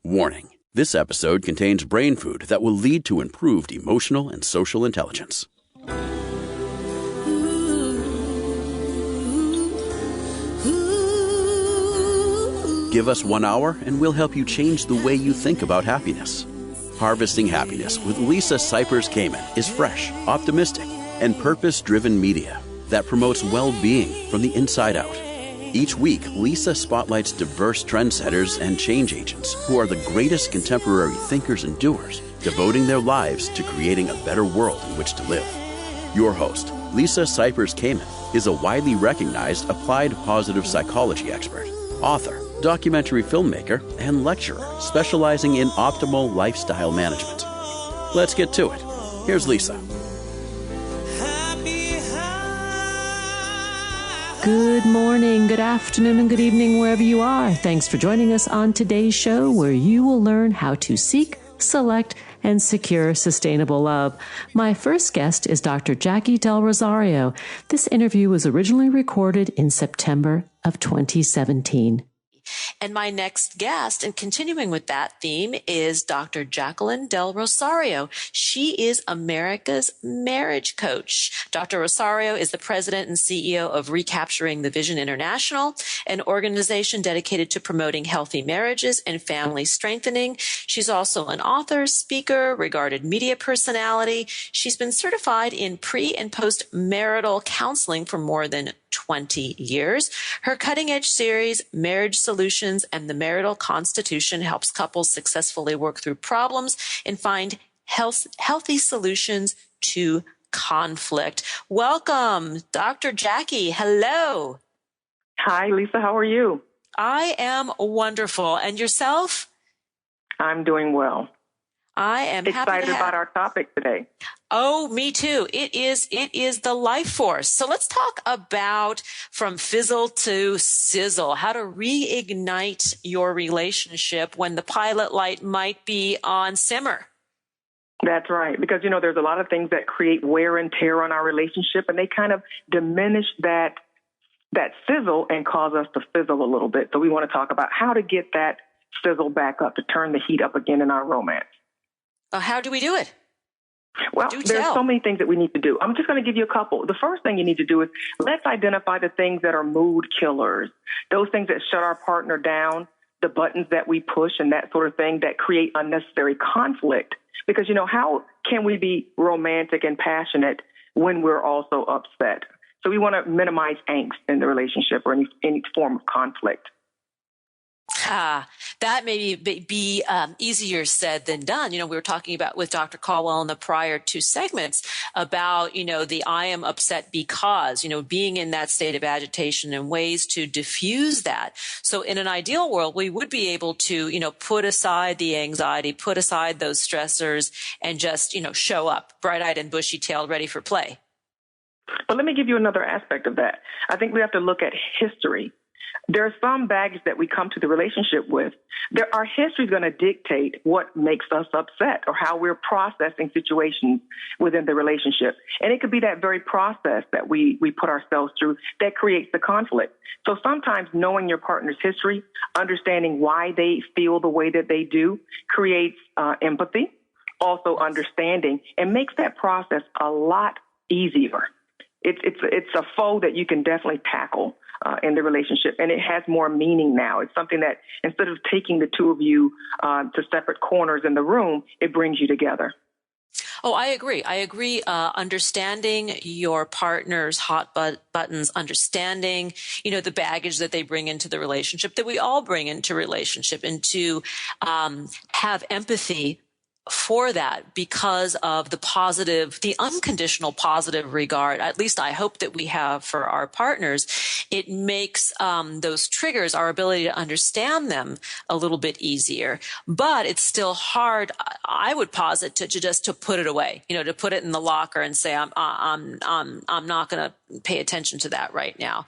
Warning: this episode contains brain food that will lead to improved emotional and social intelligence. Give us 1 hour and we'll help you change the way you think about happiness. Harvesting Happiness with Lisa Cypers Kamen is fresh, optimistic, and purpose-driven media that promotes well-being from the inside out. Each week, Lisa spotlights diverse trendsetters and change agents who are the greatest contemporary thinkers and doers, devoting their lives to creating a better world in which to live. Your host, Lisa Cypers Kamen, is a widely recognized applied positive psychology expert, author, documentary filmmaker, and lecturer specializing in optimal lifestyle management. Let's get to it. Here's Lisa. Good morning, good afternoon, and good evening wherever you are. Thanks for joining us on today's show, where you will learn how to seek, select, and secure sustainable love. My first guest is Dr. Jacquie Del Rosario. This interview was originally recorded in September of 2017. And my next guest, and continuing with that theme, is Dr. Jacqueline Del Rosario. She is America's marriage coach. Dr. Rosario is the president and CEO of Recapturing the Vision International, an organization dedicated to promoting healthy marriages and family strengthening. She's also an author, speaker, regarded media personality. She's been certified in pre- and post-marital counseling for more than 20 years. Her cutting-edge series, Marriage Solutions and the Marital Constitution, helps couples successfully work through problems and find healthy solutions to conflict. Welcome, Dr. Jacquie. Hello. Hi, Lisa. How are you? I am wonderful. And yourself? I'm doing well. I am excited about our topic today. Oh, me too. It is the life force. So let's talk about from fizzle to sizzle, how to reignite your relationship when the pilot light might be on simmer. That's right. Because, there's a lot of things that create wear and tear on our relationship, and they kind of diminish that sizzle and cause us to fizzle a little bit. So we want to talk about how to get that sizzle back up, to turn the heat up again in our romance. How do we do it? Well, there's so many things that we need to do. I'm just going to give you a couple. The first thing you need to do is let's identify the things that are mood killers, those things that shut our partner down, the buttons that we push and that sort of thing that create unnecessary conflict. Because, how can we be romantic and passionate when we're also upset? So we want to minimize angst in the relationship or any form of conflict. That may be easier said than done. We were talking about with Dr. Caldwell in the prior two segments about, the I am upset because, being in that state of agitation and ways to diffuse that. So in an ideal world, we would be able to, put aside the anxiety, put aside those stressors and just, show up bright-eyed and bushy-tailed, ready for play. But let me give you another aspect of that. I think we have to look at history. There are some baggage that we come to the relationship with. Our history is going to dictate what makes us upset or how we're processing situations within the relationship. And it could be that very process that we put ourselves through that creates the conflict. So sometimes knowing your partner's history, understanding why they feel the way that they do, creates empathy, also understanding, and makes that process a lot easier. It's a foe that you can definitely tackle in the relationship, and it has more meaning now. It's something that instead of taking the two of you to separate corners in the room, it brings you together. Oh, I agree. Understanding your partner's hot buttons, understanding, the baggage that they bring into the relationship, that we all bring into relationship, and to have empathy for that because of the unconditional positive regard, at least I hope that we have for our partners. It makes those triggers, our ability to understand them, a little bit easier. But it's still hard, I would posit, to put it away, to put it in the locker and say, I'm not going to pay attention to that right now.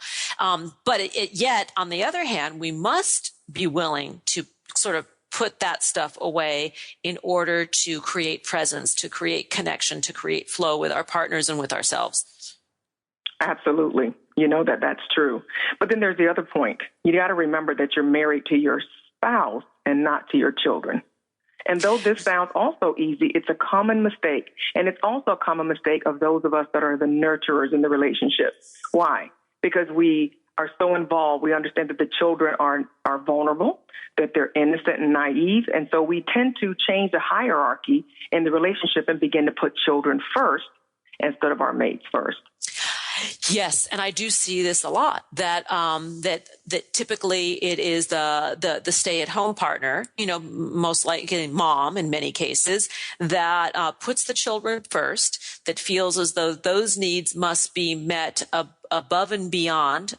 But yet, on the other hand, we must be willing to sort of put that stuff away in order to create presence, to create connection, to create flow with our partners and with ourselves. Absolutely. That's true. But then there's the other point. You got to remember that you're married to your spouse and not to your children. And though this sounds also easy, it's a common mistake. And it's also a common mistake of those of us that are the nurturers in the relationship. Why? Because we are so involved. We understand that the children are vulnerable, that they're innocent and naive. And so we tend to change the hierarchy in the relationship and begin to put children first instead of our mates first. Yes, and I do see this a lot. That typically it is the stay-at-home partner, most likely mom in many cases, that puts the children first. That feels as though those needs must be met above and beyond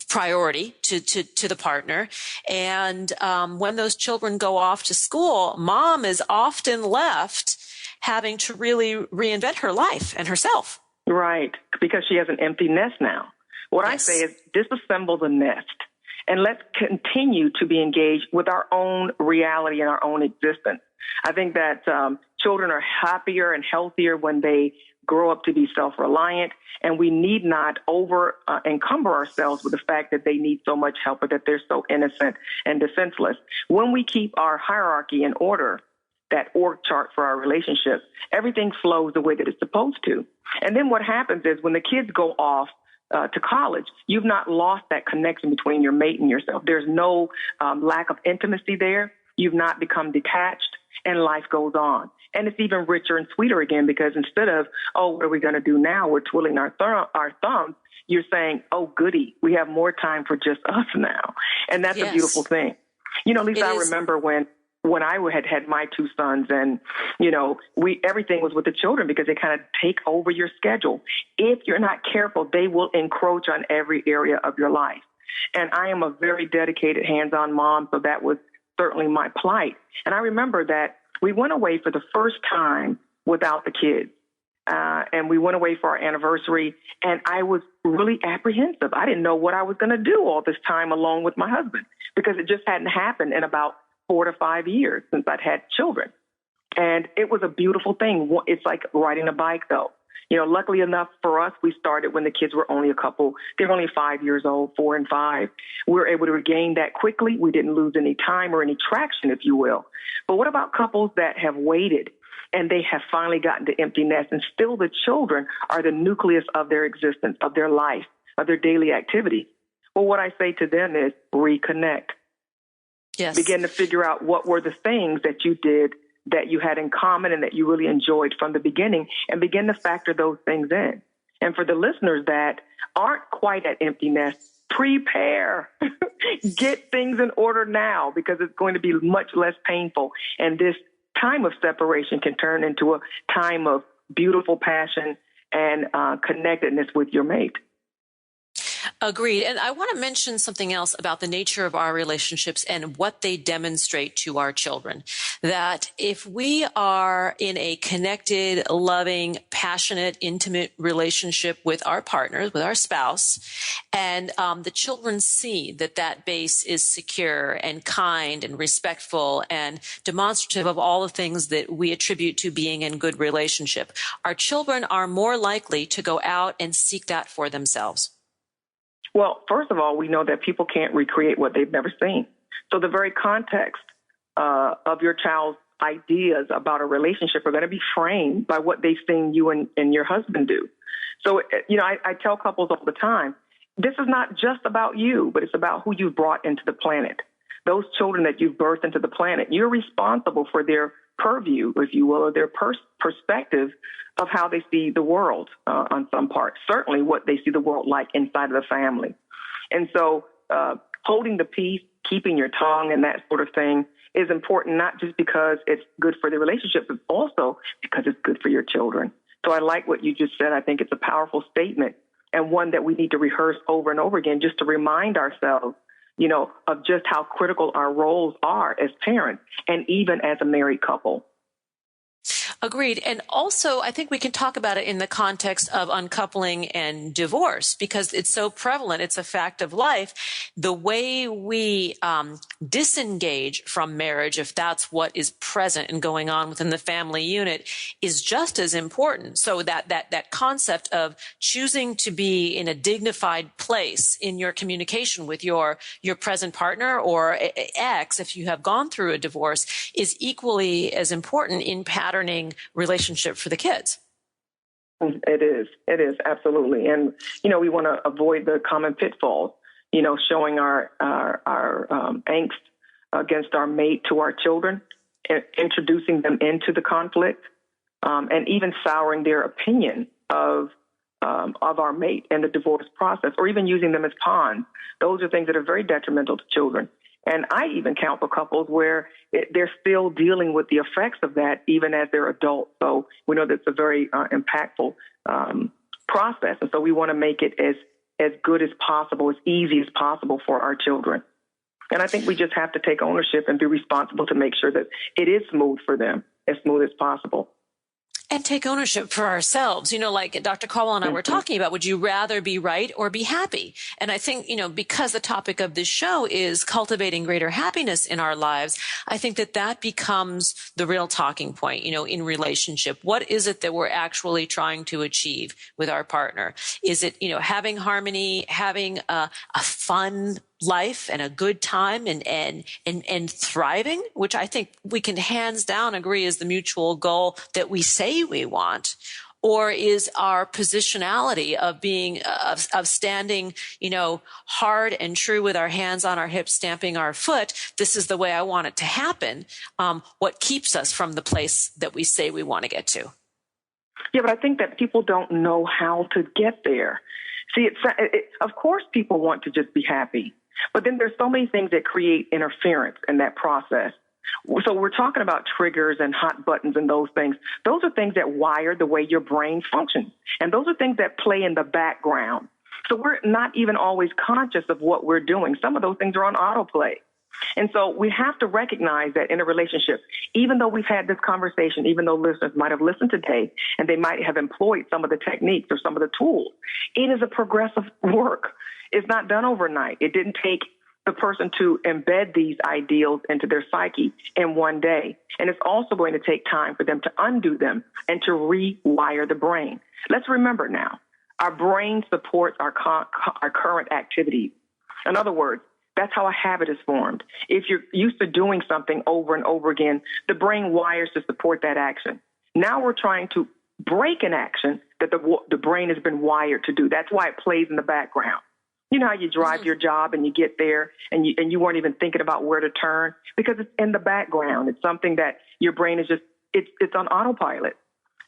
priority to the partner. And when those children go off to school, mom is often left having to really reinvent her life and herself. Right, because she has an empty nest now. What I say is disassemble the nest and let's continue to be engaged with our own reality and our own existence. I think that children are happier and healthier when they grow up to be self-reliant, and we need not encumber ourselves with the fact that they need so much help or that they're so innocent and defenseless. When we keep our hierarchy in order, that org chart for our relationship, everything flows the way that it's supposed to. And then what happens is when the kids go off to college, you've not lost that connection between your mate and yourself. There's no lack of intimacy there. You've not become detached, and life goes on. And it's even richer and sweeter again, because instead of, oh, what are we going to do now? We're twiddling our thumbs. You're saying, oh, goody, we have more time for just us now. And that's a beautiful thing. Lisa, I remember when I had my two sons, and, everything was with the children because they kind of take over your schedule. If you're not careful, they will encroach on every area of your life. And I am a very dedicated, hands-on mom, so that was certainly my plight. And I remember that we went away for the first time without the kids. And we went away for our anniversary, and I was really apprehensive. I didn't know what I was going to do all this time alone with my husband, because it just hadn't happened in about 4 to 5 years since I'd had children. And it was a beautiful thing. It's like riding a bike, though. Luckily enough for us, we started when the kids were only they were only 5 years old, 4 and 5. We were able to regain that quickly. We didn't lose any time or any traction, if you will. But what about couples that have waited and they have finally gotten to empty nest, and still the children are the nucleus of their existence, of their life, of their daily activity? Well, what I say to them is reconnect. Yes. Begin to figure out what were the things that you did that you had in common and that you really enjoyed from the beginning, and begin to factor those things in. And for the listeners that aren't quite at empty nest, prepare. Get things in order now, because it's going to be much less painful. And this time of separation can turn into a time of beautiful passion and connectedness with your mate. Agreed. And I want to mention something else about the nature of our relationships and what they demonstrate to our children. That if we are in a connected, loving, passionate, intimate relationship with our partners, with our spouse, and the children see that base is secure and kind and respectful and demonstrative of all the things that we attribute to being in good relationship, our children are more likely to go out and seek that for themselves. Well, first of all, we know that people can't recreate what they've never seen. So the very context of your child's ideas about a relationship are going to be framed by what they've seen you and your husband do. So, I tell couples all the time, this is not just about you, but it's about who you've brought into the planet. Those children that you've birthed into the planet, you're responsible for their purview, if you will, or their perspective of how they see the world on some parts, certainly what they see the world like inside of the family. And so holding the peace, keeping your tongue and that sort of thing is important, not just because it's good for the relationship, but also because it's good for your children. So I like what you just said. I think it's a powerful statement, and one that we need to rehearse over and over again, just to remind ourselves, of just how critical our roles are as parents and even as a married couple. Agreed. And also, I think we can talk about it in the context of uncoupling and divorce because it's so prevalent. It's a fact of life. The way we disengage from marriage, if that's what is present and going on within the family unit, is just as important. So that concept of choosing to be in a dignified place in your communication with your present partner or ex, if you have gone through a divorce, is equally as important in patterning relationship for the kids. It is absolutely. And, we want to avoid the common pitfalls, showing our angst against our mate to our children, introducing them into the conflict, and even souring their opinion of our mate in the divorce process, or even using them as pawns. Those are things that are very detrimental to children. And I even counsel couples where they're still dealing with the effects of that even as they're adults. So we know that's a very impactful process. And so we want to make it as good as possible, as easy as possible for our children. And I think we just have to take ownership and be responsible to make sure that it is smooth for them, as smooth as possible. And take ownership for ourselves, like Dr. Caldwell and I were talking about, would you rather be right or be happy? And I think, because the topic of this show is cultivating greater happiness in our lives, I think that becomes the real talking point, in relationship. What is it that we're actually trying to achieve with our partner? Is it, having harmony, having a fun life and a good time and thriving, which I think we can hands down agree is the mutual goal that we say we want? Or is our positionality of being, of standing, hard and true with our hands on our hips, stamping our foot, this is the way I want it to happen, what keeps us from the place that we say we want to get to? Yeah, but I think that people don't know how to get there. See, of course people want to just be happy. But then there's so many things that create interference in that process. So we're talking about triggers and hot buttons and those things. Those are things that wire the way your brain functions. And those are things that play in the background. So we're not even always conscious of what we're doing. Some of those things are on autoplay. And so we have to recognize that in a relationship, even though we've had this conversation, even though listeners might have listened today and they might have employed some of the techniques or some of the tools, it is a progressive work. It's not done overnight. It didn't take the person to embed these ideals into their psyche in one day. And it's also going to take time for them to undo them and to rewire the brain. Let's remember now, our brain supports our current activities. In other words, that's how a habit is formed. If you're used to doing something over and over again, the brain wires to support that action. Now we're trying to break an action that the brain has been wired to do. That's why it plays in the background. You know how you drive your job and you get there and you weren't even thinking about where to turn because it's in the background. It's something that your brain is it's on autopilot.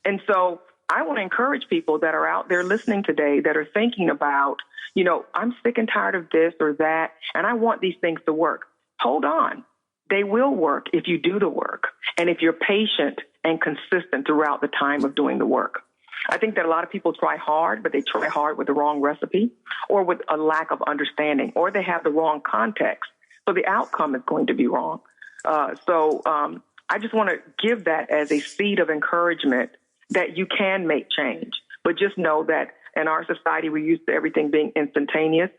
And so I want to encourage people that are out there listening today that are thinking about, I'm sick and tired of this or that, and I want these things to work. Hold on. They will work if you do the work and if you're patient and consistent throughout the time of doing the work. I think that a lot of people try hard, but they try hard with the wrong recipe or with a lack of understanding, or they have the wrong context. So the outcome is going to be wrong. So I just want to give that as a seed of encouragement that you can make change. But just know that in our society, we're used to everything being instantaneous,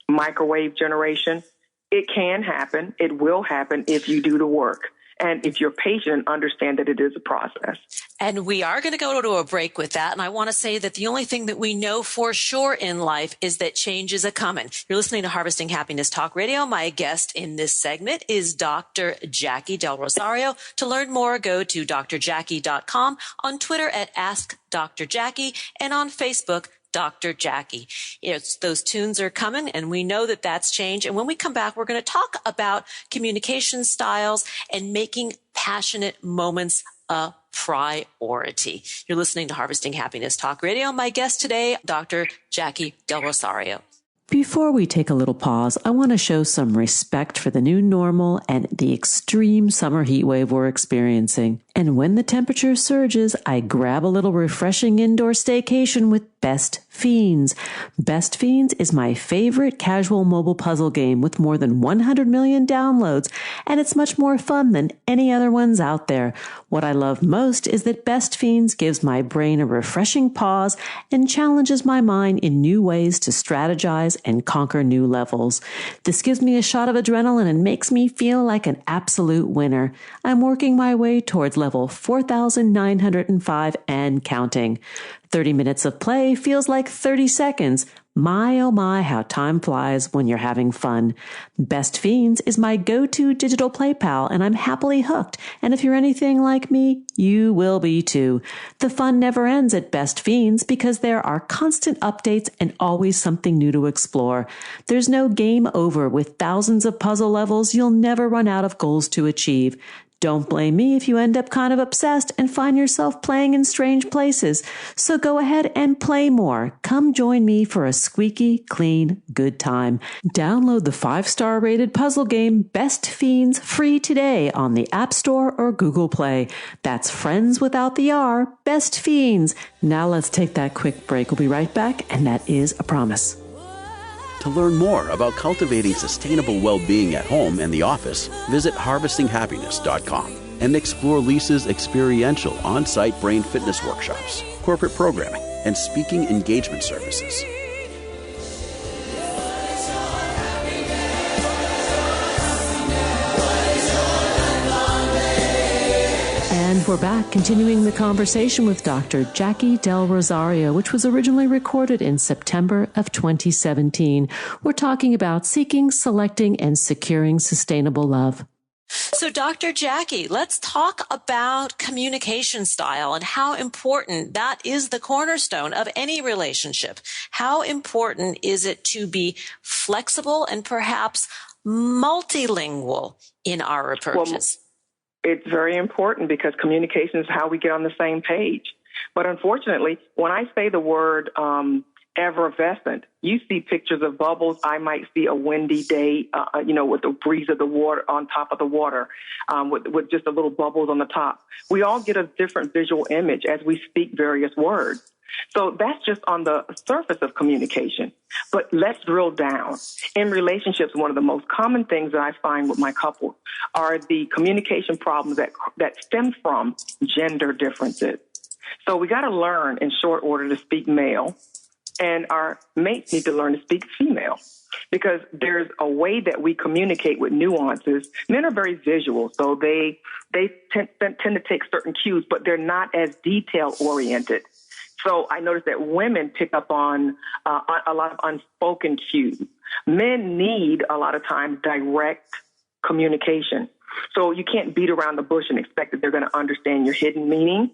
microwave generation. It can happen. It will happen if you do the work. And if you're patient, understand that it is a process. And we are going to go to a break with that. And I want to say that the only thing that we know for sure in life is that change is a coming. You're listening to Harvesting Happiness Talk Radio. My guest in this segment is Dr. Jacquie Del Rosario. To learn more, go to drjacquie.com, on Twitter at Ask Dr. Jacquie, and on Facebook, Dr. Jacquie. Those tunes are coming, and we know that that's change. And when we come back, we're going to talk about communication styles and making passionate moments a priority. You're listening to Harvesting Happiness Talk Radio. My guest today, Dr. Jacquie Del Rosario. Before we take a little pause, I want to show some respect for the new normal and the extreme summer heat wave we're experiencing. And when the temperature surges, I grab a little refreshing indoor staycation with Best Fiends. Best Fiends is my favorite casual mobile puzzle game with more than 100 million downloads, and it's much more fun than any other ones out there. What I love most is that Best Fiends gives my brain a refreshing pause and challenges my mind in new ways to strategize and conquer new levels. This gives me a shot of adrenaline and makes me feel like an absolute winner. I'm working my way towards level 4,905 and counting. 30 minutes of play feels like 30 seconds. My, oh my, how time flies when you're having fun. Best Fiends is my go-to digital play pal, and I'm happily hooked. And if you're anything like me, you will be too. The fun never ends at Best Fiends because there are constant updates and always something new to explore. There's no game over. With thousands of puzzle levels, you'll never run out of goals to achieve. Don't blame me if you end up kind of obsessed and find yourself playing in strange places. So go ahead and play more. Come join me for a squeaky, clean, good time. Download the 5-star rated puzzle game Best Fiends free today on the App Store or Google Play. That's friends without the R, Best Fiends. Now let's take that quick break. We'll be right back, and that is a promise. To learn more about cultivating sustainable well-being at home and the office, visit harvestinghappiness.com and explore Lisa's experiential on-site brain fitness workshops, corporate programming, and speaking engagement services. And we're back, continuing the conversation with Dr. Jacquie Del Rosario, which was originally recorded in September of 2017. We're talking about seeking, selecting, and securing sustainable love. So, Dr. Jacquie, let's talk about communication style and how important that is, the cornerstone of any relationship. How important is it to be flexible and perhaps multilingual in our approaches? It's very important because communication is how we get on the same page. But unfortunately, when I say the word effervescent, you see pictures of bubbles. I might see a windy day, with the breeze of the water on top of the water, with just a little bubbles on the top. We all get a different visual image as we speak various words. So that's just on the surface of communication. But let's drill down. In relationships, one of the most common things that I find with my couple are the communication problems that stem from gender differences. So we got to learn in short order to speak male, and our mates need to learn to speak female, because there's a way that we communicate with nuances. Men are very visual, so they tend to take certain cues, but they're not as detail-oriented. So I noticed that women pick up on a lot of unspoken cues. Men need a lot of times direct communication. So you can't beat around the bush and expect that they're going to understand your hidden meaning.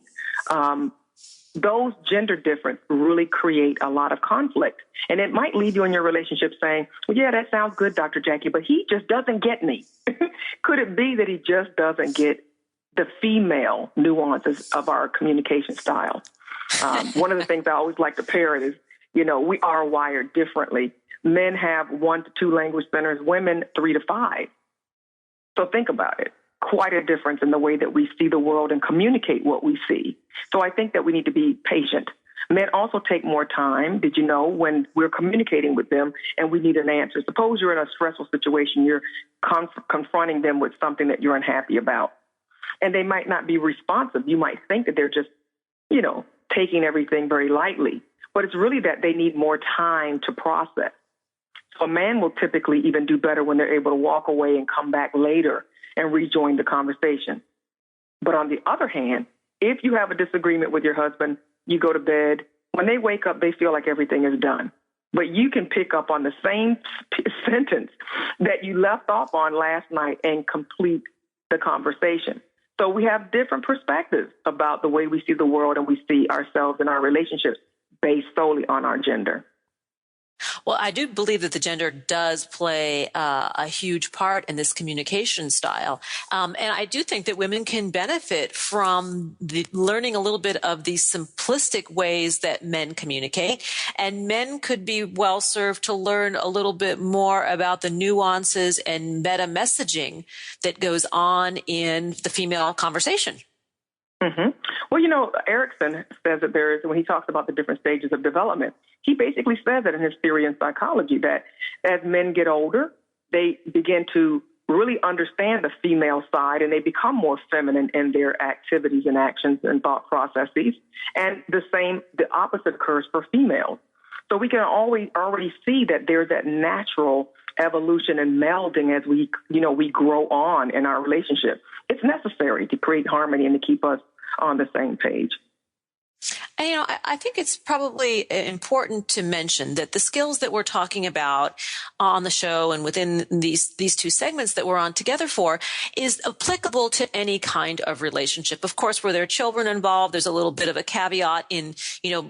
Those gender differences really create a lot of conflict. And it might leave you in your relationship saying, well, yeah, that sounds good, Dr. Jacquie, but he just doesn't get me. Could it be that he just doesn't get the female nuances of our communication style? One of the things I always like to pair it is, we are wired differently. Men have 1 to 2 language centers, women 3 to 5. So think about it. Quite a difference in the way that we see the world and communicate what we see. So I think that we need to be patient. Men also take more time. Did you know, when we're communicating with them and we need an answer? Suppose you're in a stressful situation, you're confronting them with something that you're unhappy about, and they might not be responsive. You might think that they're just, taking everything very lightly, but it's really that they need more time to process. So a man will typically even do better when they're able to walk away and come back later and rejoin the conversation. But on the other hand, if you have a disagreement with your husband, you go to bed. When they wake up, they feel like everything is done. But you can pick up on the same sentence that you left off on last night and complete the conversation. So we have different perspectives about the way we see the world and we see ourselves and our relationships based solely on our gender. Well, I do believe that the gender does play a huge part in this communication style. And I do think that women can benefit from learning a little bit of the simplistic ways that men communicate. And men could be well served to learn a little bit more about the nuances and meta messaging that goes on in the female conversation. Mm-hmm. Well, Erickson says that when he talks about the different stages of development, he basically says that in his theory in psychology that as men get older, they begin to really understand the female side and they become more feminine in their activities and actions and thought processes. And the opposite occurs for females. So we can already see that there's that natural evolution and melding as we grow on in our relationship. It's necessary to create harmony and to keep us on the same page. And, I think it's probably important to mention that the skills that we're talking about on the show and within these two segments that we're on together for is applicable to any kind of relationship. Of course, where there are children involved, there's a little bit of a caveat in,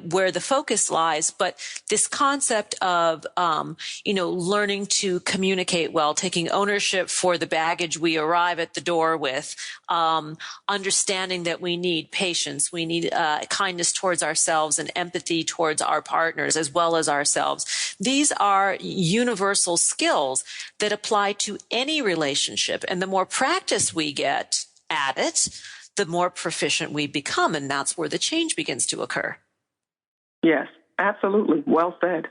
where the focus lies. But this concept of, learning to communicate well, taking ownership for the baggage we arrive at the door with, understanding that we need patience, we need kindness towards ourselves and empathy towards our partners as well as ourselves. These are universal skills that apply to any relationship. And the more practice we get at it, the more proficient we become. And that's where the change begins to occur. Yes, absolutely. Well said.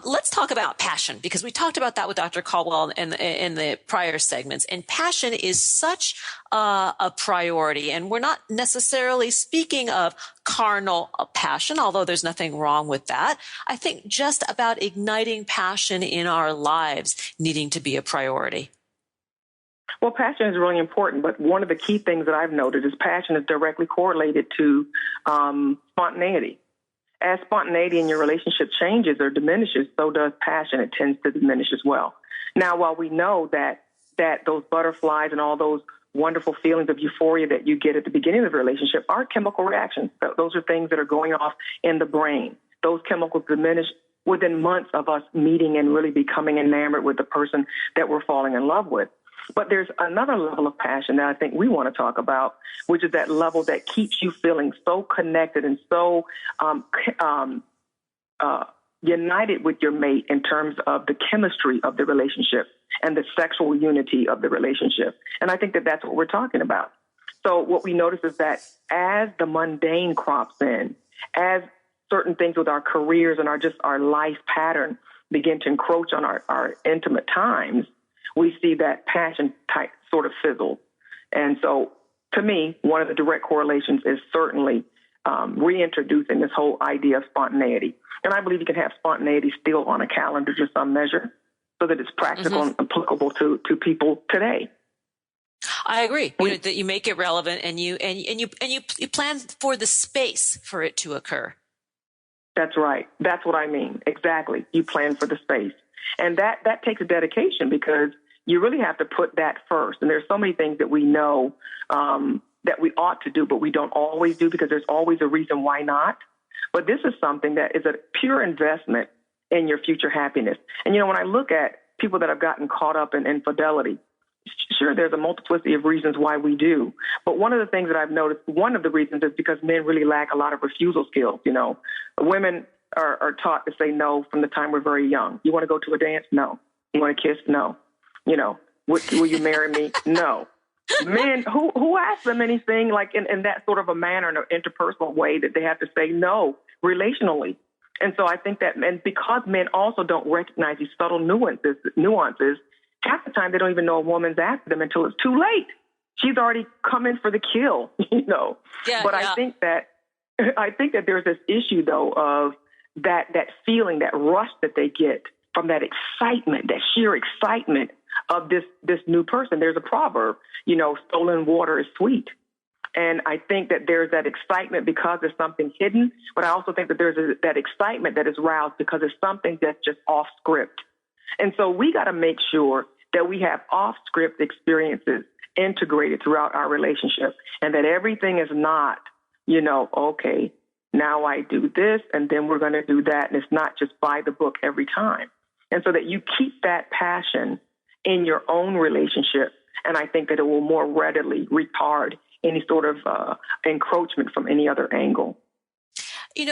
Let's talk about passion, because we talked about that with Dr. Caldwell in the prior segments. And passion is such a priority. And we're not necessarily speaking of carnal passion, although there's nothing wrong with that. I think just about igniting passion in our lives needing to be a priority. Well, passion is really important, but one of the key things that I've noted is passion is directly correlated to spontaneity. As spontaneity in your relationship changes or diminishes, so does passion. It tends to diminish as well. Now, while we know that those butterflies and all those wonderful feelings of euphoria that you get at the beginning of a relationship are chemical reactions. Those are things that are going off in the brain. Those chemicals diminish within months of us meeting and really becoming enamored with the person that we're falling in love with. But there's another level of passion that I think we want to talk about, which is that level that keeps you feeling so connected and so united with your mate in terms of the chemistry of the relationship and the sexual unity of the relationship. And I think that that's what we're talking about. So what we notice is that as the mundane crops in, as certain things with our careers and our life pattern begin to encroach on our intimate times, we see that passion type sort of fizzle. And so to me, one of the direct correlations is certainly reintroducing this whole idea of spontaneity. And I believe you can have spontaneity still on a calendar to some measure so that it's practical and applicable to people today. I agree. That you make it relevant and you plan for the space for it to occur. That's right. That's what I mean. Exactly. You plan for the space. And that takes a dedication because you really have to put that first. And there's so many things that we know that we ought to do, but we don't always do because there's always a reason why not. But this is something that is a pure investment in your future happiness. And, when I look at people that have gotten caught up in infidelity, sure, there's a multiplicity of reasons why we do. But one of the things that I've noticed, one of the reasons is because men really lack a lot of refusal skills. Women are taught to say no from the time we're very young. You want to go to a dance? No. You want to kiss? No. Will you marry me? No. Men, who asks them anything like in that sort of a manner, in an interpersonal way that they have to say no relationally? And so I think that, and because men also don't recognize these subtle nuances, half the time they don't even know a woman's after them until it's too late. She's already come in for the kill, Yeah, but yeah. I think that there's this issue though of that feeling, that rush that they get from that excitement, that sheer excitement of this new person. There's a proverb, stolen water is sweet. And I think that there's that excitement because there's something hidden, but I also think that there's that excitement that is roused because it's something that's just off script. And so we got to make sure that we have off script experiences integrated throughout our relationship and that everything is not, okay, now I do this and then we're going to do that. And it's not just by the book every time. And so that you keep that passion in your own relationship. And I think that it will more readily retard any sort of encroachment from any other angle.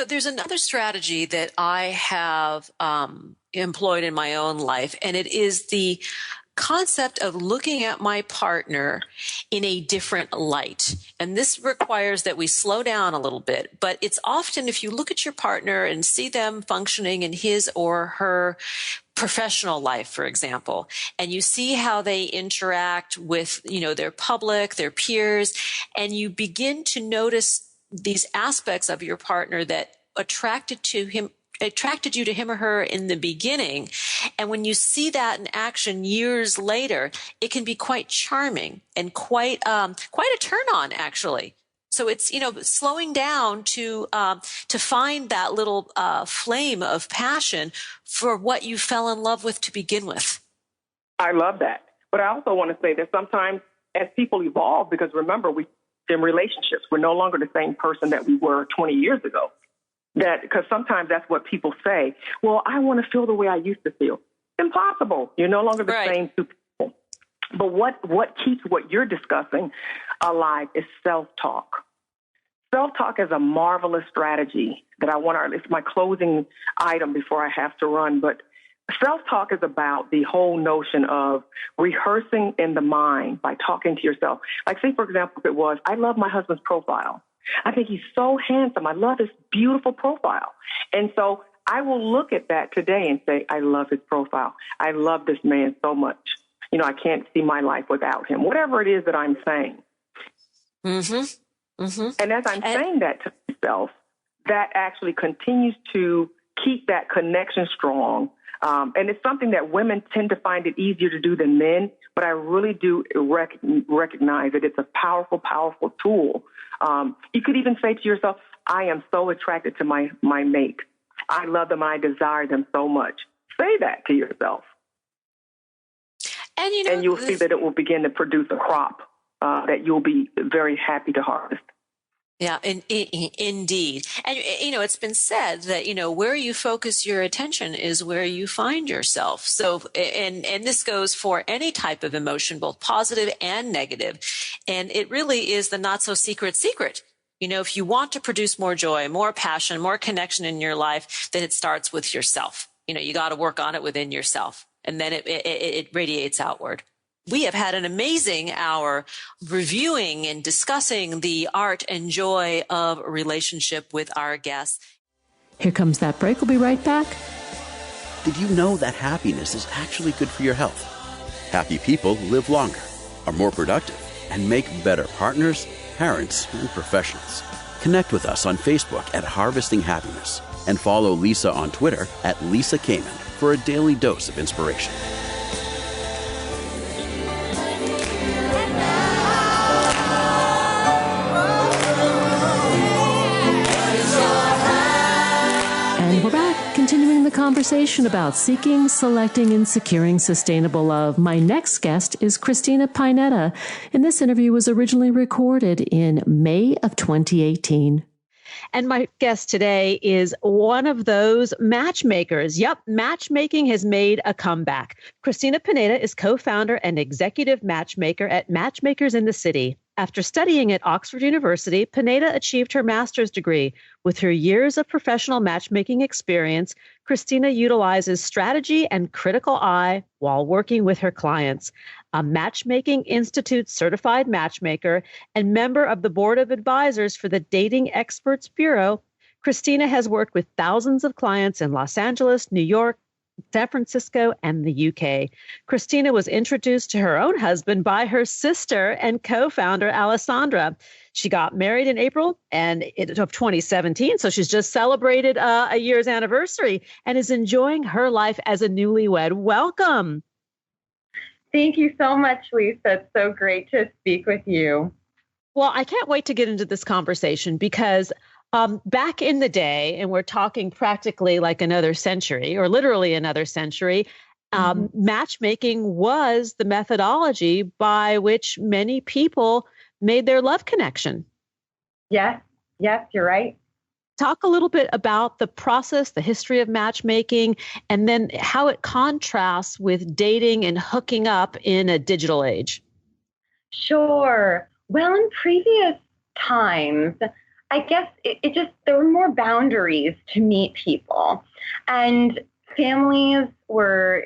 There's another strategy that I have employed in my own life, and it is the concept of looking at my partner in a different light. And this requires that we slow down a little bit. But it's often, if you look at your partner and see them functioning in his or her professional life, for example, and you see how they interact with, their public, their peers, and you begin to notice these aspects of your partner that attracted you to him or her in the beginning. And when you see that in action years later, it can be quite charming and quite a turn on, actually. So it's, slowing down to find that little flame of passion for what you fell in love with to begin with. I love that. But I also want to say that sometimes as people evolve, because remember, in relationships, we're no longer the same person that we were 20 years ago. Because sometimes that's what people say. Well, I want to feel the way I used to feel. Impossible. You're no longer the same two people. But what keeps what you're discussing alive is self-talk. Self-talk is a marvelous strategy that it's my closing item before I have to run. But self-talk is about the whole notion of rehearsing in the mind by talking to yourself. Like, say, for example, if it was, I love my husband's profile. I think he's so handsome. I love his beautiful profile. And so I will look at that today and say, I love his profile. I love this man so much. I can't see my life without him, whatever it is that I'm saying. Mm-hmm. Mm-hmm. And as I'm saying that to myself, that actually continues to keep that connection strong. And it's something that women tend to find it easier to do than men, but I really do recognize that it's a powerful, powerful tool. You could even say to yourself, I am so attracted to my mate. I love them. I desire them so much. Say that to yourself. And you'll see that it will begin to produce a crop that you'll be very happy to harvest. Yeah, indeed. And, it's been said that, where you focus your attention is where you find yourself. So, and this goes for any type of emotion, both positive and negative. And it really is the not so secret. If you want to produce more joy, more passion, more connection in your life, then it starts with yourself. You got to work on it within yourself, and then it radiates outward. We have had an amazing hour reviewing and discussing the art and joy of a relationship with our guests. Here comes that break. We'll be right back. Did you know that happiness is actually good for your health? Happy people live longer, are more productive, and make better partners, parents, and professionals. Connect with us on Facebook at Harvesting Happiness and follow Lisa on Twitter at Lisa Kamen for a daily dose of inspiration. And we're back, continuing the conversation about seeking, selecting, and securing sustainable love. My next guest is Cristina Pineda, and this interview was originally recorded in May of 2018. And my guest today is one of those matchmakers. Yep, matchmaking has made a comeback. Cristina Pineda is co-founder and executive matchmaker at Matchmakers in the City. After studying at Oxford University, Pineda achieved her master's degree. With her years of professional matchmaking experience, Cristina utilizes strategy and critical eye while working with her clients. A Matchmaking Institute certified matchmaker and member of the board of advisors for the Dating Experts Bureau, Cristina has worked with thousands of clients in Los Angeles, New York, San Francisco, and the UK. Cristina was introduced to her own husband by her sister and co-founder, Alessandra. She got married in April of 2017, so she's just celebrated a year's anniversary and is enjoying her life as a newlywed. Welcome. Thank you so much, Lisa. It's so great to speak with you. Well, I can't wait to get into this conversation because back in the day, and we're talking practically like another century or literally another century, matchmaking was the methodology by which many people made their love connection. Yes, you're right. Talk a little bit about the process, the history of matchmaking, and then how it contrasts with dating and hooking up in a digital age. Sure. Well, in previous times, I guess there were more boundaries to meet people. And families were,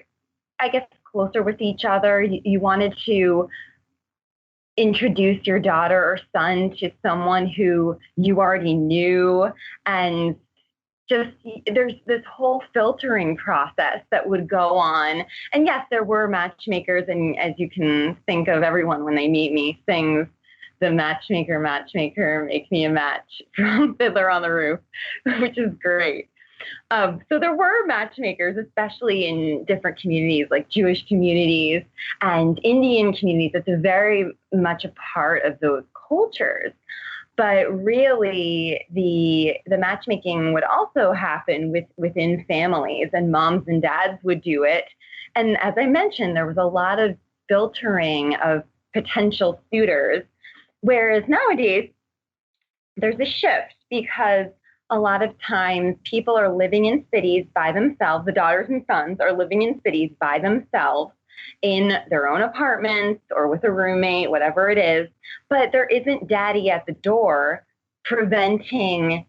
closer with each other. You wanted to introduce your daughter or son to someone who you already knew, and just there's this whole filtering process that would go on. And yes, there were matchmakers, and as you can think of, everyone when they meet me sings the matchmaker, make me a match from Fiddler on the Roof, which is great. So there were matchmakers, especially in different communities like Jewish communities and Indian communities. It's very much a part of those cultures. But really, the matchmaking would also happen within families, and moms and dads would do it. And as I mentioned, there was a lot of filtering of potential suitors, whereas nowadays there's a shift because a lot of times people are living in cities by themselves. The daughters and sons are living in cities by themselves in their own apartments or with a roommate, whatever it is. But there isn't daddy at the door preventing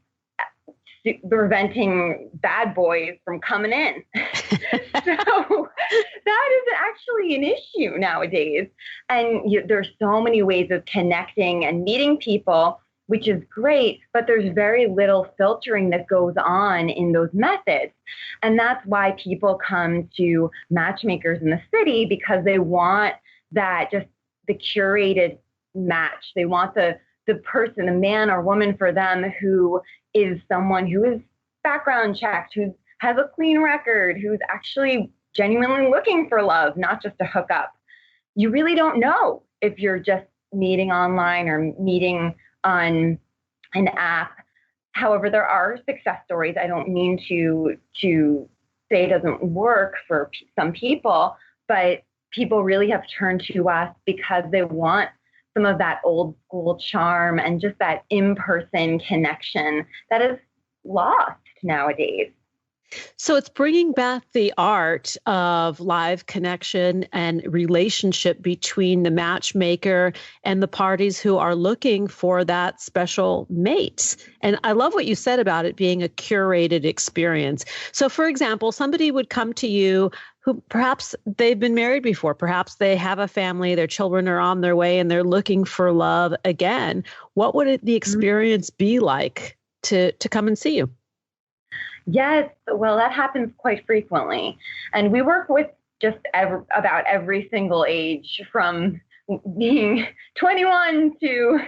bad boys from coming in. So that is actually an issue nowadays. And there's so many ways of connecting and meeting people, which is great, but there's very little filtering that goes on in those methods. And that's why people come to matchmakers in the city, because they want that, just the curated match. They want the person, the man or woman for them who is someone who is background checked, who has a clean record, who's actually genuinely looking for love, not just to hook up. You really don't know if you're just meeting online or meeting on an app. However, there are success stories. I don't mean to say it doesn't work for some people, but people really have turned to us because they want some of that old school charm and just that in-person connection that is lost nowadays. So it's bringing back the art of live connection and relationship between the matchmaker and the parties who are looking for that special mate. And I love what you said about it being a curated experience. So, for example, somebody would come to you who perhaps they've been married before, perhaps they have a family, their children are on their way, and they're looking for love again. What would the experience be like to come and see you? Yes, well, that happens quite frequently. And we work with just about every single age, from being 21 to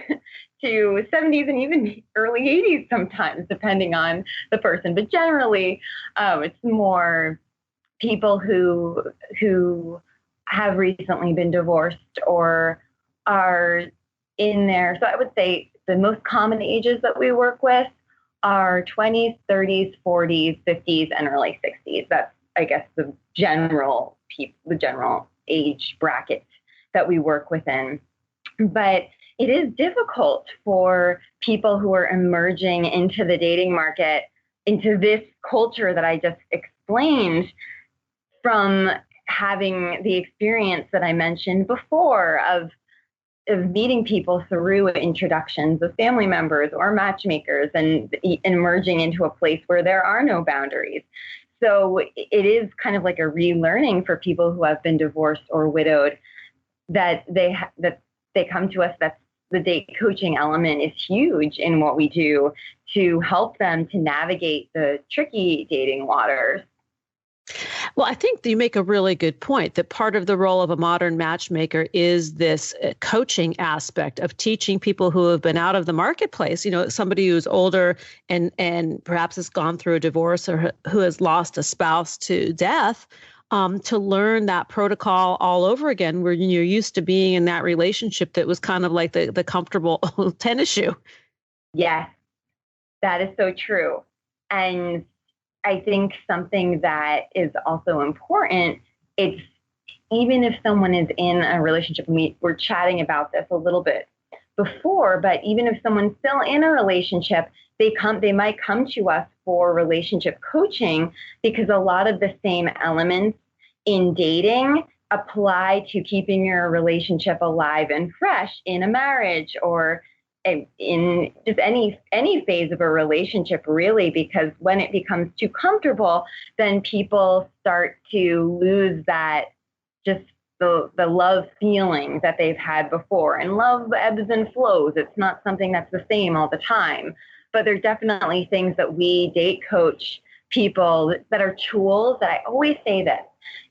70s and even early 80s sometimes, depending on the person. But generally, it's more people who have recently been divorced or are in there. So I would say the most common ages that we work with are 20s, 30s, 40s, 50s, and early 60s. That's, I guess, the general age bracket that we work within. But it is difficult for people who are emerging into the dating market, into this culture that I just explained, from having the experience that I mentioned before of meeting people through introductions of family members or matchmakers and emerging into a place where there are no boundaries. So it is kind of like a relearning for people who have been divorced or widowed, that they come to us. That's the date coaching element is huge in what we do to help them to navigate the tricky dating waters. Well, I think you make a really good point that part of the role of a modern matchmaker is this coaching aspect of teaching people who have been out of the marketplace, somebody who's older and perhaps has gone through a divorce or who has lost a spouse to death, to learn that protocol all over again, where you're used to being in that relationship that was kind of like the comfortable tennis shoe. Yes, that is so true. And I think something that is also important, it's even if someone is in a relationship, and we were chatting about this a little bit before, but even if someone's still in a relationship, they might come to us for relationship coaching, because a lot of the same elements in dating apply to keeping your relationship alive and fresh in a marriage or in just any phase of a relationship, really, because when it becomes too comfortable, then people start to lose that just the love feeling that they've had before. And love ebbs and flows. It's not something that's the same all the time. But there's definitely things that we date coach people that are tools that I always say this.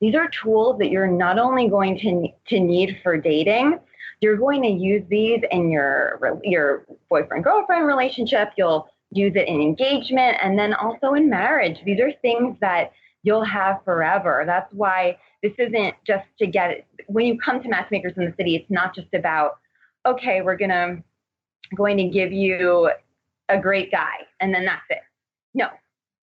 These are tools that you're not only going to need for dating, you're going to use these in your boyfriend-girlfriend relationship. You'll use it in engagement and then also in marriage. These are things that you'll have forever. That's why this isn't just to get it. When you come to Matchmakers in the City, it's not just about, okay, we're going to give you a great guy and then that's it. No,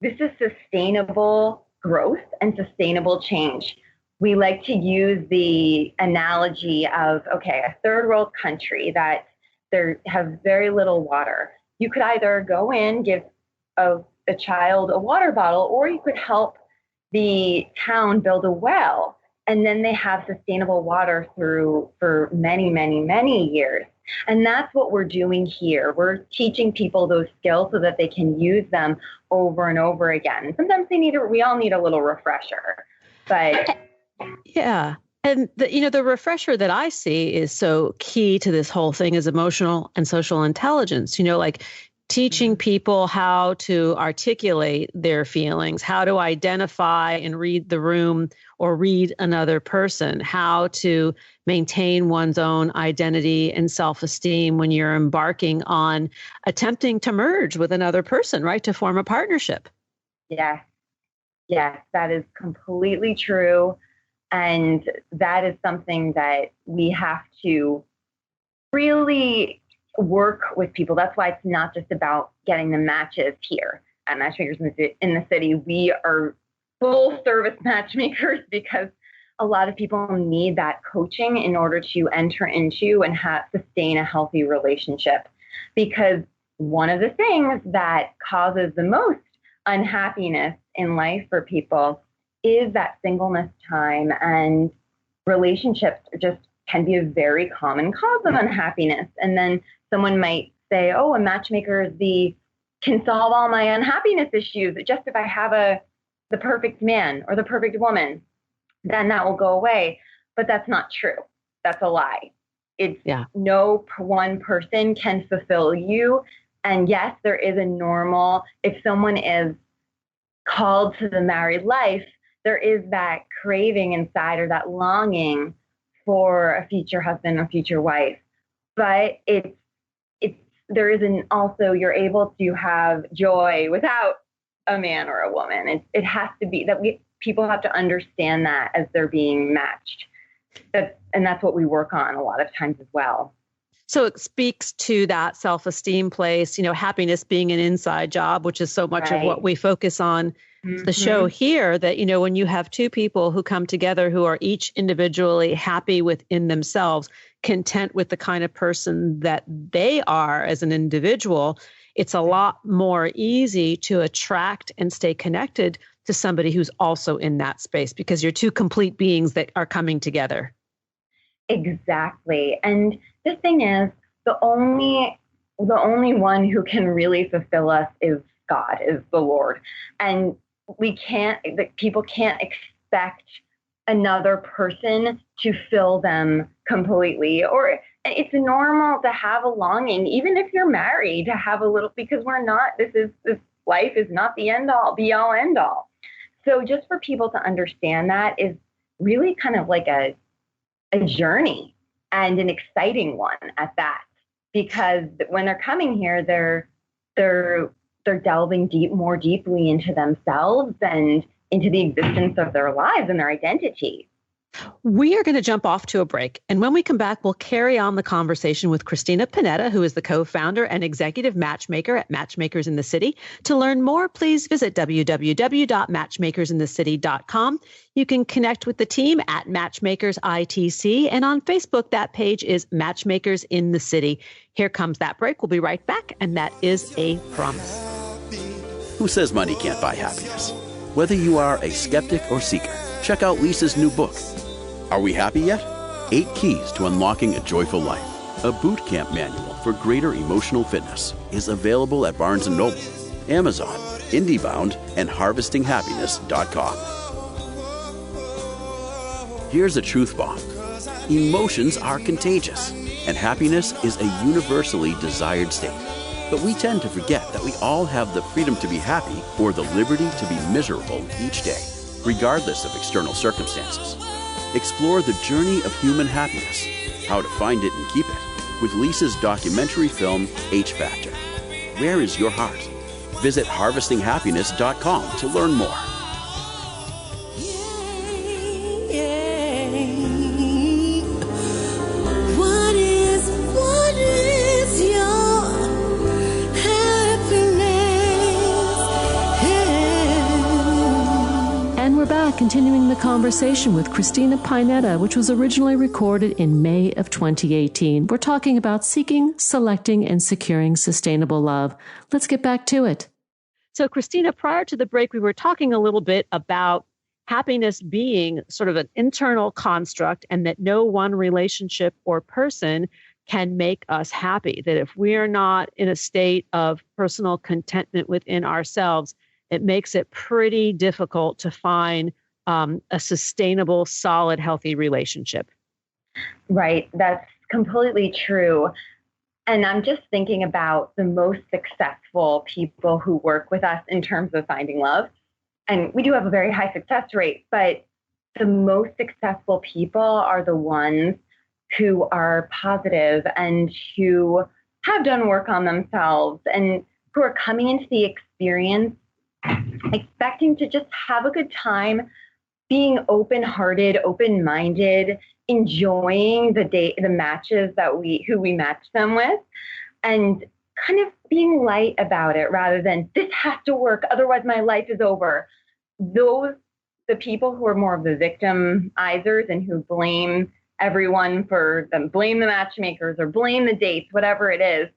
this is sustainable growth and sustainable change. We like to use the analogy of, okay, a third world country that there have very little water. You could either go in, give a child a water bottle, or you could help the town build a well, and then they have sustainable water for many, many, many years. And that's what we're doing here. We're teaching people those skills so that they can use them over and over again. Sometimes we all need a little refresher, but yeah. And the refresher that I see is so key to this whole thing is emotional and social intelligence, like teaching people how to articulate their feelings, how to identify and read the room or read another person, how to maintain one's own identity and self-esteem when you're embarking on attempting to merge with another person, right? To form a partnership. Yes, that is completely true. And that is something that we have to really work with people. That's why it's not just about getting the matches here at Matchmakers in the City. We are full service matchmakers because a lot of people need that coaching in order to enter into and sustain a healthy relationship. Because one of the things that causes the most unhappiness in life for people is that singleness time, and relationships just can be a very common cause of unhappiness. And then someone might say, oh, a matchmaker can solve all my unhappiness issues. Just if I have the perfect man or the perfect woman, then that will go away. But that's not true. That's a lie. No one person can fulfill you. And yes, there is a normal, if someone is called to the married life, there is that craving inside or that longing for a future husband or future wife. But there isn't also, you're able to have joy without a man or a woman. It has to be that people have to understand that as they're being matched. And that's what we work on a lot of times as well. So it speaks to that self-esteem place, happiness being an inside job, which is so much of what we focus on the show here, that, when you have two people who come together who are each individually happy within themselves, content with the kind of person that they are as an individual, it's a lot more easy to attract and stay connected to somebody who's also in that space because you're two complete beings that are coming together. Exactly. And the thing is, the only one who can really fulfill us is God, is the Lord. And people can't expect another person to fill them completely. Or it's normal to have a longing, even if you're married, to have a little, because this life is not the end all, be all, end all. So just for people to understand that is really kind of like a journey, and an exciting one at that, because when they're coming here, they're delving more deeply into themselves and into the existence of their lives and their identity. We are going to jump off to a break. And when we come back, we'll carry on the conversation with Cristina Pineda, who is the co-founder and executive matchmaker at Matchmakers in the City. To learn more, please visit www.matchmakersinthecity.com. You can connect with the team at Matchmakers ITC. And on Facebook, that page is Matchmakers in the City. Here comes that break. We'll be right back. And that is a promise. Who says money can't buy happiness? Whether you are a skeptic or seeker, check out Lisa's new book. Are we happy yet? 8 Keys to Unlocking a Joyful Life. A boot camp manual for greater emotional fitness is available at Barnes & Noble, Amazon, IndieBound, and HarvestingHappiness.com. Here's a truth bomb. Emotions are contagious, and happiness is a universally desired state. But we tend to forget that we all have the freedom to be happy or the liberty to be miserable each day, regardless of external circumstances. Explore the journey of human happiness, how to find it and keep it, with Lisa's documentary film, H Factor. Where is your heart? Visit harvestinghappiness.com to learn more. And we're back, continuing the conversation with Cristina Pineda, which was originally recorded in May of 2018. We're talking about seeking, selecting, and securing sustainable love. Let's get back to it. So, Cristina, prior to the break, we were talking a little bit about happiness being sort of an internal construct and that no one relationship or person can make us happy. That if we are not in a state of personal contentment within ourselves, it makes it pretty difficult to find a sustainable, solid, healthy relationship. Right. That's completely true. And I'm just thinking about the most successful people who work with us in terms of finding love. And we do have a very high success rate, but the most successful people are the ones who are positive and who have done work on themselves and who are coming into the experience expecting to just have a good time, being open-hearted, open-minded, enjoying the matches who we match them with, and kind of being light about it rather than this has to work, otherwise my life is over. The people who are more of the victimizers and who blame everyone for them, blame the matchmakers or blame the dates, whatever it is,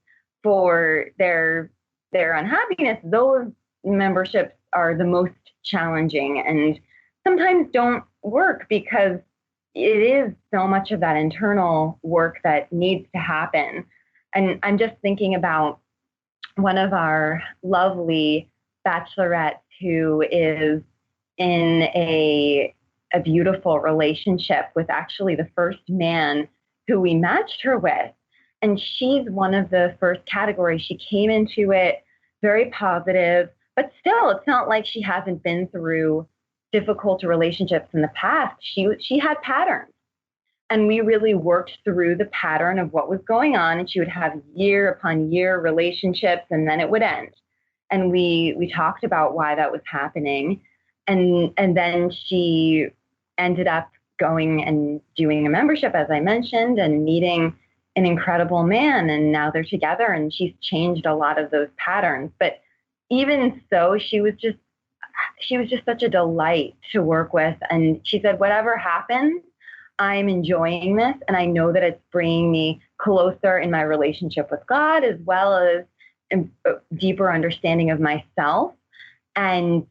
for their unhappiness, those memberships are the most challenging and sometimes don't work because it is so much of that internal work that needs to happen. And I'm just thinking about one of our lovely bachelorettes who is in a beautiful relationship with actually the first man who we matched her with. And she's one of the first categories. She came into it very positive, but still, it's not like she hasn't been through difficult relationships in the past. She had patterns. And we really worked through the pattern of what was going on. And she would have year upon year relationships, and then it would end. And we talked about why that was happening. And then she ended up going and doing a membership, as I mentioned, and meeting an incredible man. And now they're together, and she's changed a lot of those patterns. But even so, she was just such a delight to work with. And she said, whatever happens, I'm enjoying this. And I know that it's bringing me closer in my relationship with God, as well as a deeper understanding of myself and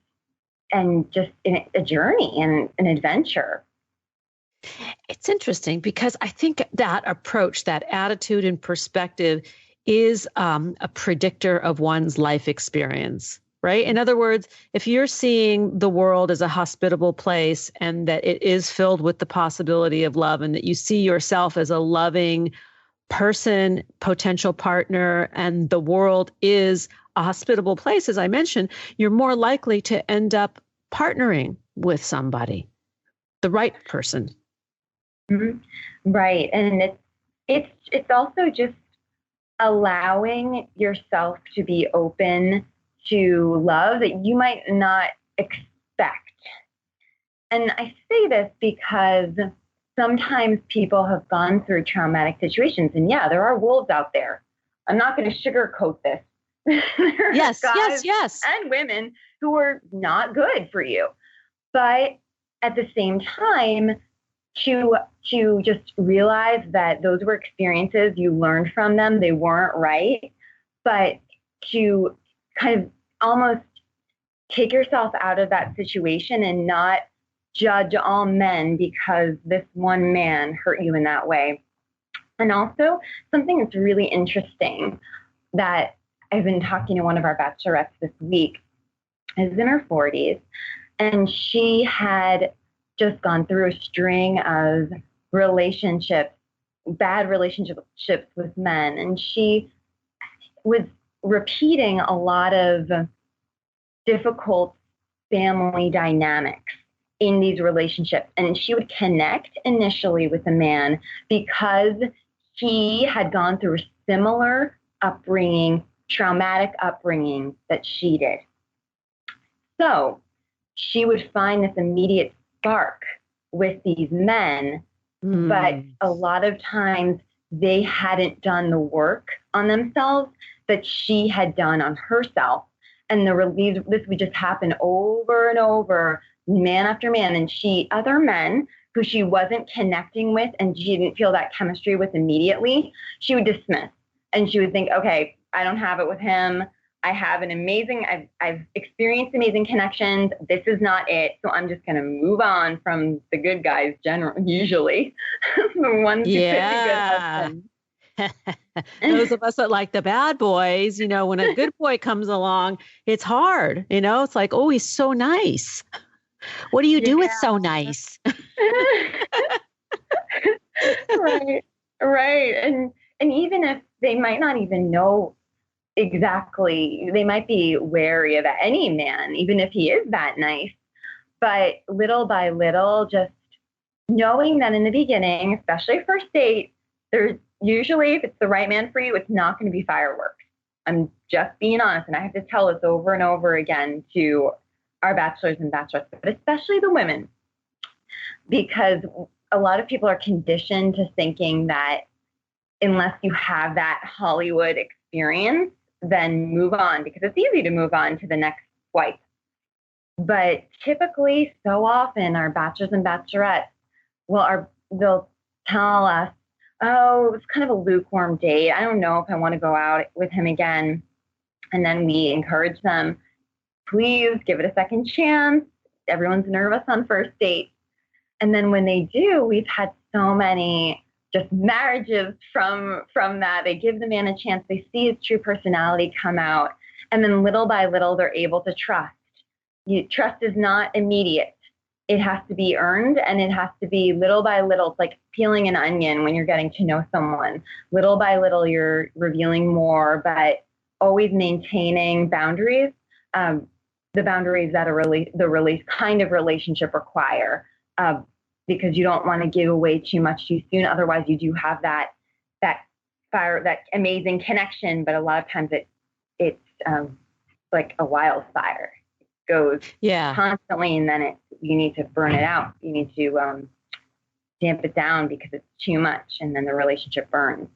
just in a journey and an adventure. It's interesting because I think that approach, that attitude and perspective is a predictor of one's life experience, right? In other words, if you're seeing the world as a hospitable place and that it is filled with the possibility of love and that you see yourself as a loving person, potential partner, and the world is a hospitable place, as I mentioned, you're more likely to end up partnering with somebody, the right person. Mm-hmm. Right. And it's also just allowing yourself to be open to love that you might not expect. And I say this because sometimes people have gone through traumatic situations, and yeah, there are wolves out there. I'm not going to sugarcoat this. Yes, yes. And women who are not good for you. But at the same time, to just realize that those were experiences, you learned from them, they weren't right, but to kind of almost take yourself out of that situation and not judge all men because this one man hurt you in that way. And also something that's really interesting that I've been talking to one of our bachelorettes this week is in her 40s, and she had just gone through a string of relationships, bad relationships with men. And she was repeating a lot of difficult family dynamics in these relationships. And she would connect initially with a man because he had gone through a similar upbringing, traumatic upbringing that she did. So she would find this immediate spark with these men, but a lot of times they hadn't done the work on themselves that she had done on herself. And this would just happen over and over, man after man. And other men who she wasn't connecting with and she didn't feel that chemistry with immediately, she would dismiss. And she would think, okay, I don't have it with him. I have I've experienced amazing connections. This is not it. So I'm just going to move on from the good guys usually. The ones who pick a good husband. Those of us that like the bad boys, when a good boy comes along, it's hard. It's like, oh, he's so nice. What do you do with so nice? Right. And even if they might not even know exactly, they might be wary of any man, even if he is that nice. But little by little, just knowing that in the beginning, especially first date, there's usually, if it's the right man for you, it's not going to be fireworks. I'm just being honest. And I have to tell this over and over again to our bachelors and bachelorettes, but especially the women, because a lot of people are conditioned to thinking that unless you have that Hollywood experience, then move on, because it's easy to move on to the next swipe. But typically, so often, our bachelors and bachelorettes they'll tell us, oh, it was kind of a lukewarm date. I don't know if I want to go out with him again. And then we encourage them, please give it a second chance. Everyone's nervous on first date. And then when they do, we've had so many just marriages from that. They give the man a chance. They see his true personality come out. And then little by little, they're able to trust. Trust is not immediate. It has to be earned, and it has to be little by little. It's like peeling an onion when you're getting to know someone. Little by little, you're revealing more, but always maintaining boundaries, the boundaries that the kind of relationship require, because you don't want to give away too much too soon. Otherwise, you do have that fire, that amazing connection, but a lot of times it's like a wildfire. It goes constantly, and then you need to burn it out. You need to damp it down because it's too much, and then the relationship burns.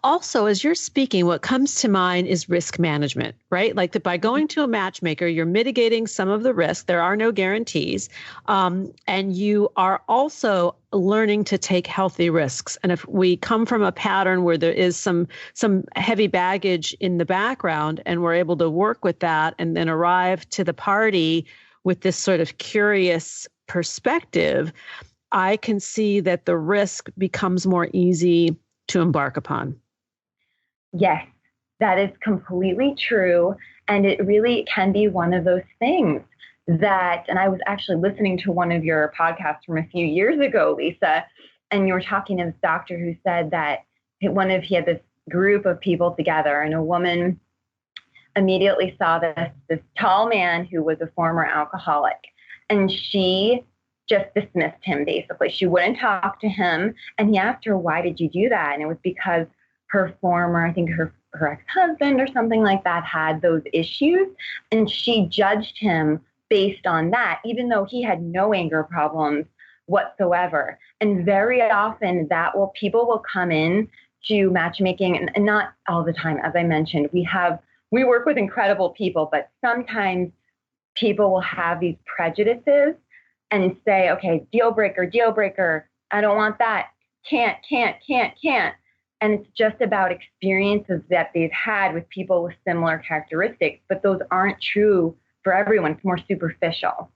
Also, as you're speaking, what comes to mind is risk management, right? Like by going to a matchmaker, you're mitigating some of the risk. There are no guarantees. And you are also learning to take healthy risks. And if we come from a pattern where there is some heavy baggage in the background, and we're able to work with that and then arrive to the party with this sort of curious perspective, I can see that the risk becomes more easy to embark upon. Yes, that is completely true. And it really can be one of those things that, and I was actually listening to one of your podcasts from a few years ago, Lisa, and you were talking to this doctor who said that he had this group of people together, and a woman immediately saw this tall man who was a former alcoholic, and she just dismissed him, basically. She wouldn't talk to him. And he asked her, why did you do that? And it was because her former, I think her ex-husband or something like that, had those issues. And she judged him based on that, even though he had no anger problems whatsoever. And very often people will come in to matchmaking, and not all the time. As I mentioned, we work with incredible people, but sometimes people will have these prejudices and say, okay, deal breaker, I don't want that, can't. And it's just about experiences that they've had with people with similar characteristics, but those aren't true for everyone. It's more superficial.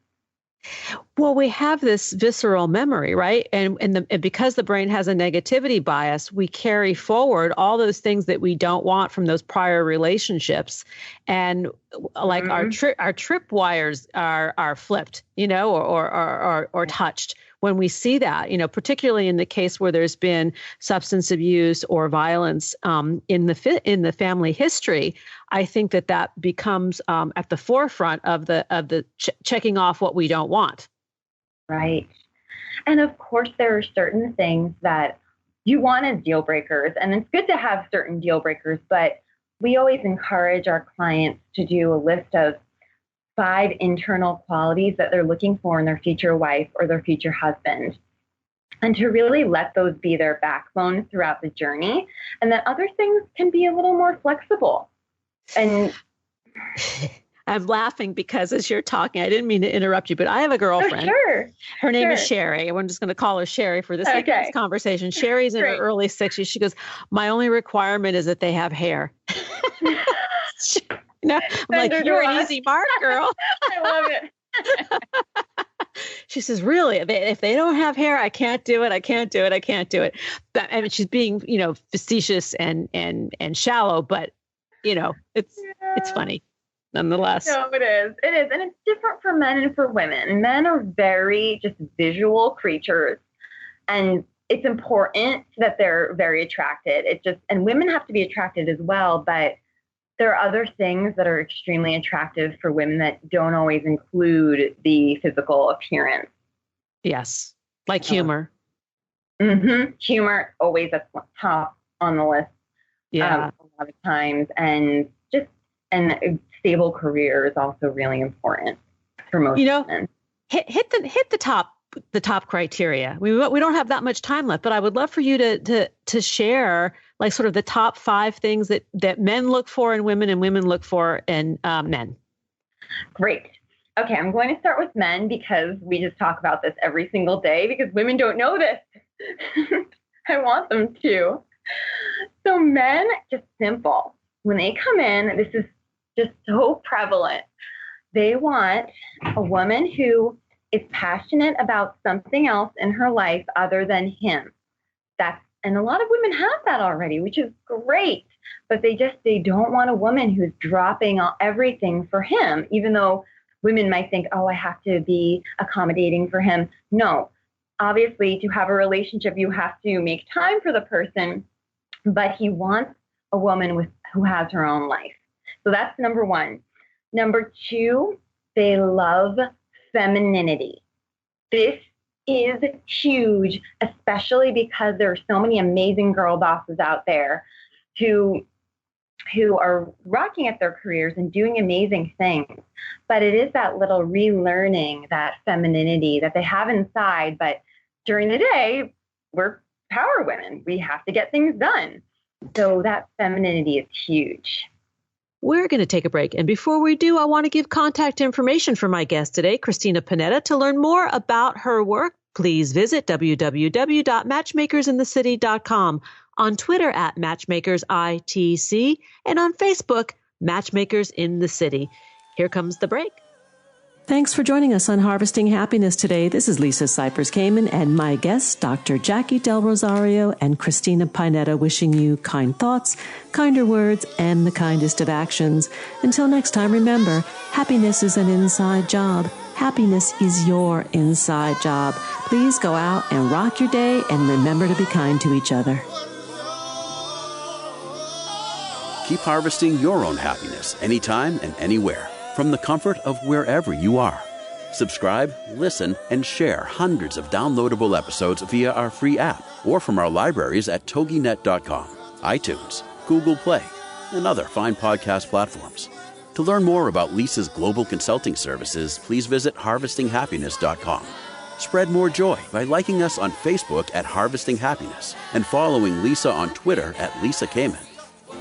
Well, we have this visceral memory, right? And because the brain has a negativity bias, we carry forward all those things that we don't want from those prior relationships, and like our trip wires are flipped, or touched when we see that. Particularly in the case where there's been substance abuse or violence in the family history. I think that becomes at the forefront of the checking off what we don't want. Right. And of course, there are certain things that you want as deal breakers, and it's good to have certain deal breakers, but we always encourage our clients to do a list of 5 internal qualities that they're looking for in their future wife or their future husband, and to really let those be their backbone throughout the journey, and that other things can be a little more flexible. And I'm laughing because as you're talking, I didn't mean to interrupt you, but I have a girlfriend. Oh, sure. Her name is Sherry. I'm just going to call her Sherry for this conversation. Sherry's in her early 60s. She goes, my only requirement is that they have hair. I'm like, you're an easy mark, girl. I love it. She says, really, if they don't have hair, I can't do it. I can't do it. I can't do it. But, I mean, she's being, facetious and shallow, but, it's funny. Nonetheless. No, it is. It is. And it's different for men and for women. Men are very just visual creatures. And it's important that they're very attracted. And women have to be attracted as well. But there are other things that are extremely attractive for women that don't always include the physical appearance. Yes. Like humor. Mm-hmm. Humor, always at the top on the list. Yeah. A lot of times. And stable career is also really important for most women. Hit the top criteria. We don't have that much time left, but I would love for you to share like sort of the top 5 things that men look for in women and women look for in men. Great. Okay, I'm going to start with men because we just talk about this every single day because women don't know this. I want them to. So men, just simple. When they come in, this is just so prevalent. They want a woman who is passionate about something else in her life other than him. And a lot of women have that already, which is great. But they don't want a woman who's dropping everything for him, even though women might think, oh, I have to be accommodating for him. No, obviously to have a relationship, you have to make time for the person, but he wants a woman who has her own life. So that's number 1. Number 2, they love femininity. This is huge, especially because there are so many amazing girl bosses out there who are rocking at their careers and doing amazing things. But it is that little relearning that femininity that they have inside. But during the day, we're power women. We have to get things done. So that femininity is huge. We're going to take a break. And before we do, I want to give contact information for my guest today, Cristina Pineda. To learn more about her work, please visit www.matchmakersinthecity.com, on Twitter at matchmakersitc, and on Facebook, Matchmakers in the City. Here comes the break. Thanks for joining us on Harvesting Happiness today. This is Lisa Cypers Kamen and my guests, Dr. Jacquie Del Rosario and Cristina Pineda, wishing you kind thoughts, kinder words, and the kindest of actions. Until next time, remember, happiness is an inside job. Happiness is your inside job. Please go out and rock your day and remember to be kind to each other. Keep harvesting your own happiness anytime and anywhere, from the comfort of wherever you are. Subscribe, listen, and share hundreds of downloadable episodes via our free app or from our libraries at toginet.com, iTunes, Google Play, and other fine podcast platforms. To learn more about Lisa's global consulting services, please visit harvestinghappiness.com. Spread more joy by liking us on Facebook at Harvesting Happiness and following Lisa on Twitter at Lisa Kamen.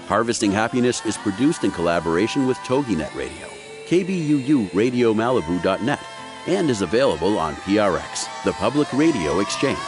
Harvesting Happiness is produced in collaboration with TogiNet Radio, KBUU Radio Malibu.net, and is available on PRX, the Public Radio Exchange.